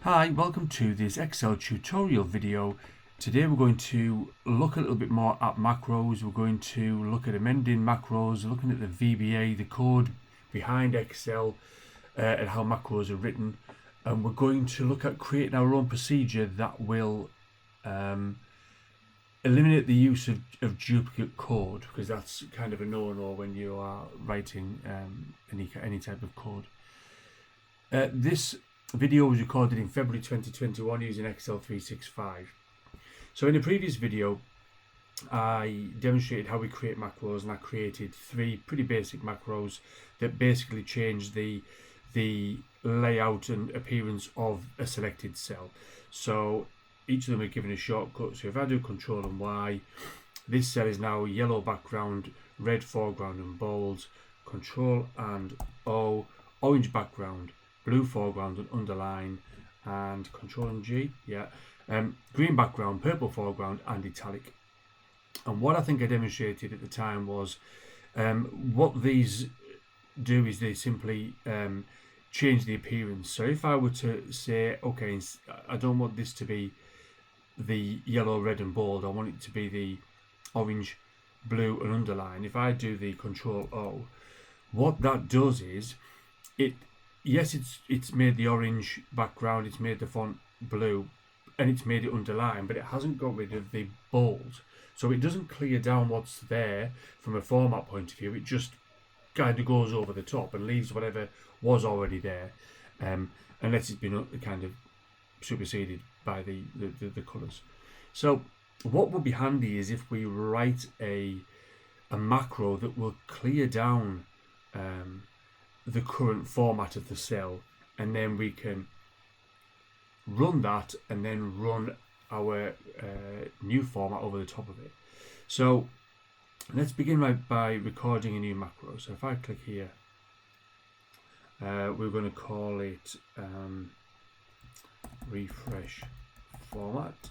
Hi, welcome to this Excel tutorial video. Today we're going to look a little bit more at macros. We're going to look at amending macros, looking at the VBA, the code behind Excel, and how macros are written. And we're going to look at creating our own procedure that will eliminate the use of duplicate code, because that's kind of a no-no when you are writing any type of code. This video was recorded in February 2021 using Excel 365. So in the previous video I demonstrated how we create macros, and I created three pretty basic macros that basically change the layout and appearance of a selected cell. So each of them are given a shortcut. So if I do Control and Y, this cell is now yellow background, red foreground and bold. Control and O, orange background, blue foreground and underline, and Control and G, green background, purple foreground and italic. And what I think I demonstrated at the time was what these do is they simply change the appearance. So if I were to say, okay, I don't want this to be the yellow, red and bold, I want it to be the orange, blue and underline. If I do the Control O, what that does is it's made the orange background, it's made the font blue, and it's made it underline, but it hasn't got rid of the bold. So it doesn't clear down what's there from a format point of view. It just kind of goes over the top and leaves whatever was already there, unless it's been kind of superseded by the colours. So what would be handy is if we write a macro that will clear down the current format of the cell, and then we can run that and then run our new format over the top of it. So let's begin by recording a new macro. So if I click here, we're going to call it refresh format,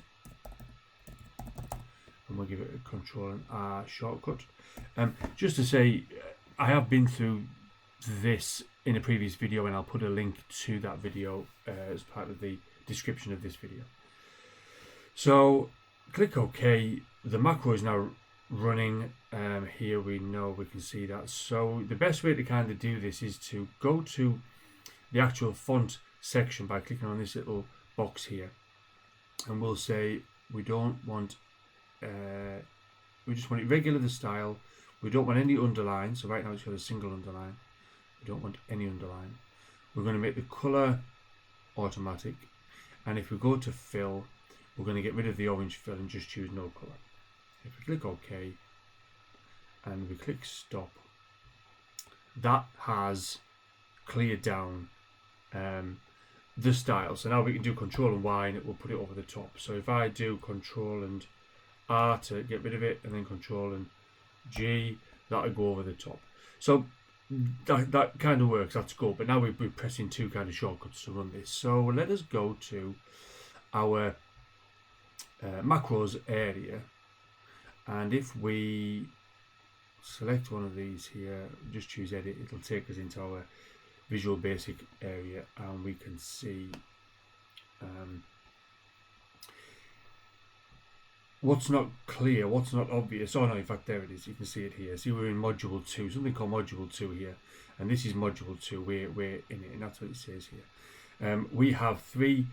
and we'll give it a Control and R shortcut. Just to say, I have been through this in a previous video, and I'll put a link to that video as part of the description of this video. So click OK. The macro is now running. Here we can see that. So the best way to kind of do this is to go to the actual font section by clicking on this little box here, and we'll say we don't want we just want it regular, the style. We don't want any underline. So right now it's got a single underline. We don't want any underline. We're going to make the color automatic, and if we go to fill, we're going to get rid of the orange fill and just choose no color. If we click OK and we click stop, that has cleared down the style. So now we can do Control and Y and it will put it over the top. So if I do Control and R to get rid of it, and then Control and G, that'll go over the top. So that kind of works, that's good. But now we're pressing two kind of shortcuts to run this. So let us go to our macros area, and if we select one of these here, just choose edit, it'll take us into our Visual Basic area, and we can see what's not clear, what's not obvious. Oh no, in fact there it is, you can see it here. See, we're in module 2, something called module 2 here, and this is module 2, we're in it, and that's what it says here. We have three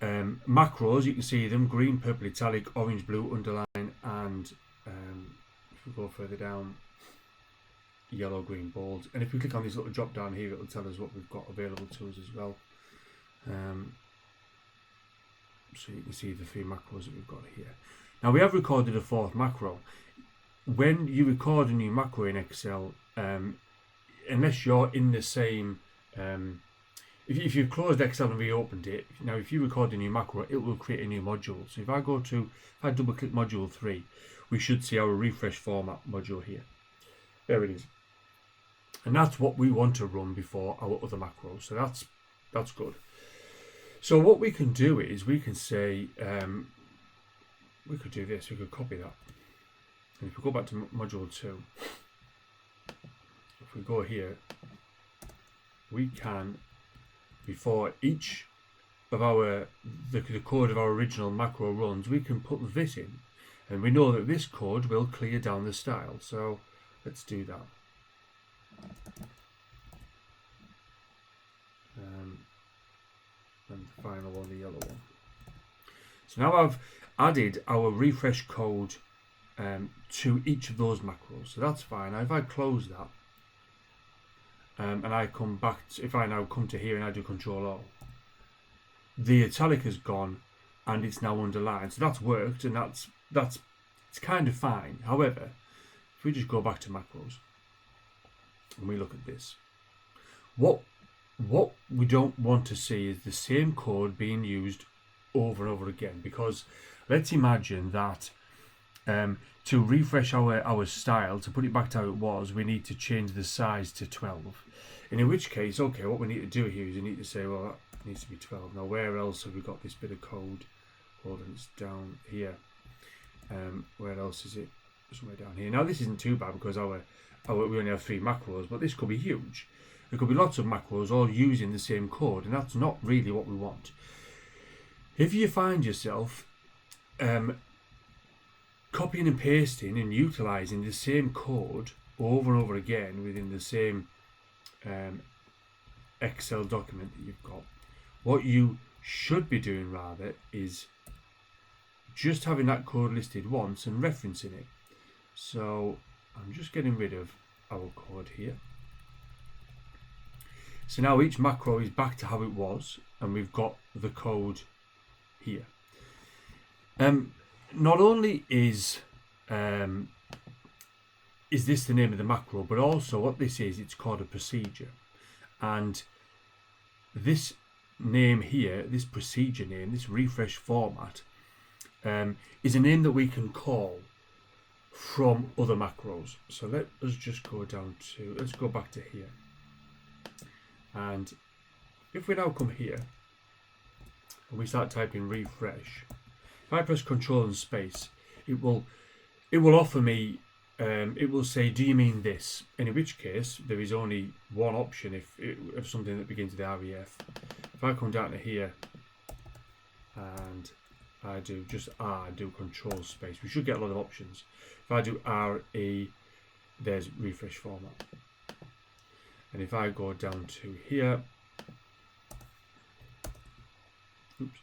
macros, you can see them: green, purple, italic, orange, blue, underline, and if we go further down, yellow, green, bold. And if we click on this little drop down here, it will tell us what we've got available to us as well. So you can see the three macros that we've got here. Now we have recorded a fourth macro. When you record a new macro in Excel, unless you're in the same if you've closed Excel and reopened it, now if you record a new macro, it will create a new module. So if I double click module 3, we should see our refresh format module here. There it is. And that's what we want to run before our other macros. So that's good. So what we can do is we can say, we could do this, we could copy that. And if we go back to module 2, if we go here, we can, before each of the code of our original macro runs, we can put this in, and we know that this code will clear down the style. So let's do that. And the final one, the yellow one. So now I've added our refresh code to each of those macros. So that's fine. Now if I close that, and I come back, if I now come to here and I do Control-O, the italic has gone and it's now underlined. So that's worked, and it's kind of fine. However, if we just go back to macros and we look at this, what we don't want to see is the same code being used over and over again, because let's imagine that to refresh our style, to put it back to how it was, we need to change the size to 12. And in which case, okay, what we need to do here is we need to say, well, that needs to be 12. Now, where else have we got this bit of code? Hold on, it's down here. Where else is it? Somewhere down here. Now, this isn't too bad because we only have 3 macros, but this could be huge. There could be lots of macros all using the same code, and that's not really what we want. If you find yourself copying and pasting and utilizing the same code over and over again within the same Excel document that you've got, what you should be doing rather is just having that code listed once and referencing it. So I'm just getting rid of our code here. So now each macro is back to how it was, and we've got the code here. Not only is this the name of the macro, but also what this is, it's called a procedure. And this name here, this procedure name, this refresh format, is a name that we can call from other macros. So let us just go down to, let's go back to here. And if we now come here and we start typing refresh, if I press Control and space, it will offer me, it will say, do you mean this? And in which case there is only one option if something that begins with REF. If I come down to here and I do just R, do Control space, we should get a lot of options. If I do RE, there's refresh format. And if I go down to here, oops,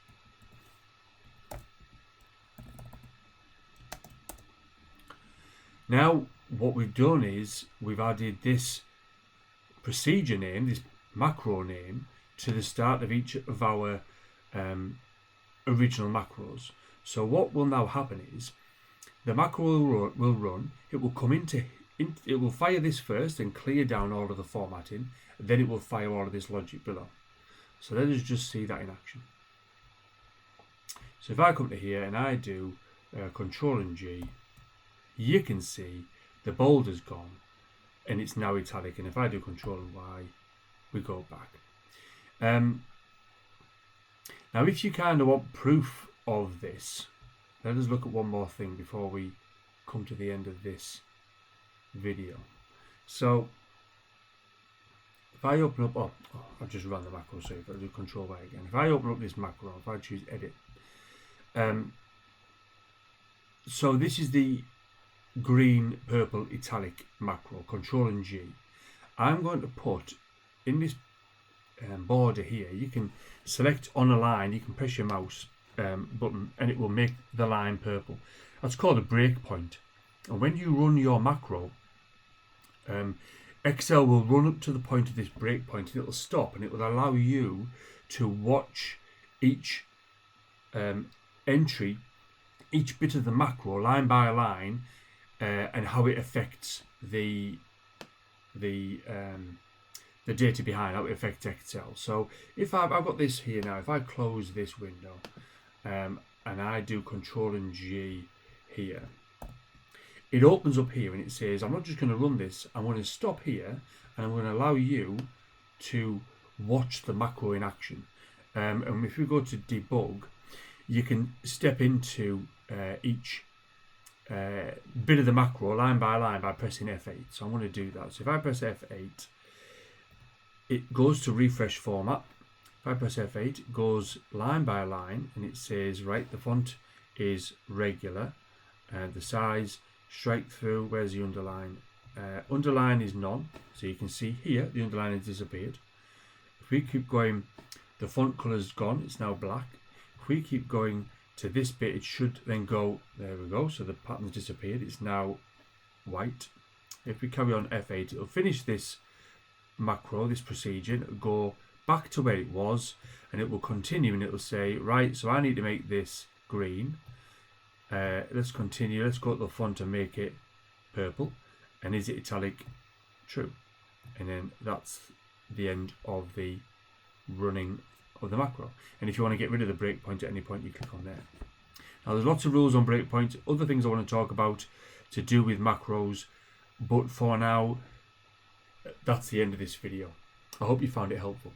now what we've done is we've added this procedure name, this macro name, to the start of each of our original macros. So what will now happen is the macro will run, it will come it will fire this first and clear down all of the formatting, and then it will fire all of this logic below. So let us just see that in action. So if I come to here and I do Control and G, you can see the bold has gone and it's now italic, and if I do Control and Y, we go back. Now if you kind of want proof of this, let us look at one more thing before we come to the end of this video. So if I open up, I've just run the macro, so if I do Control Y again, if I open up this macro, if I choose edit, so this is the green purple italic macro, Control and G. I'm going to put in this border here, you can select on a line, you can press your mouse button and it will make the line purple. That's called a breakpoint, and when you run your macro, Excel will run up to the point of this breakpoint and it will stop, and it will allow you to watch each entry, each bit of the macro line by line, and how it affects the data behind, how it affects Excel. So if I've got this here now, if I close this window and I do Control and G here, it opens up here and it says, I'm not just going to run this, I'm going to stop here and I'm going to allow you to watch the macro in action. And if we go to debug, you can step into each bit of the macro line by line by pressing F8. So I'm going to do that. So if I press F8, it goes to refresh format. If I press F8, it goes line by line, and it says, right, the font is regular, and the size, strike through, where's the underline? Underline is none, so you can see here the underline has disappeared. If we keep going, the font color's gone, it's now black. If we keep going to this bit, it should then go, there we go, so the pattern's disappeared, it's now white. If we carry on F8, it'll finish this macro, this procedure, it'll go back to where it was, and it will continue, and it'll say, right, so I need to make this green. Let's continue, let's go to the font and make it purple, and is it italic? True. And then that's the end of the running of the macro. And if you want to get rid of the breakpoint at any point, you click on there. Now there's lots of rules on breakpoints, other things I want to talk about to do with macros, but for now that's the end of this video. I hope you found it helpful.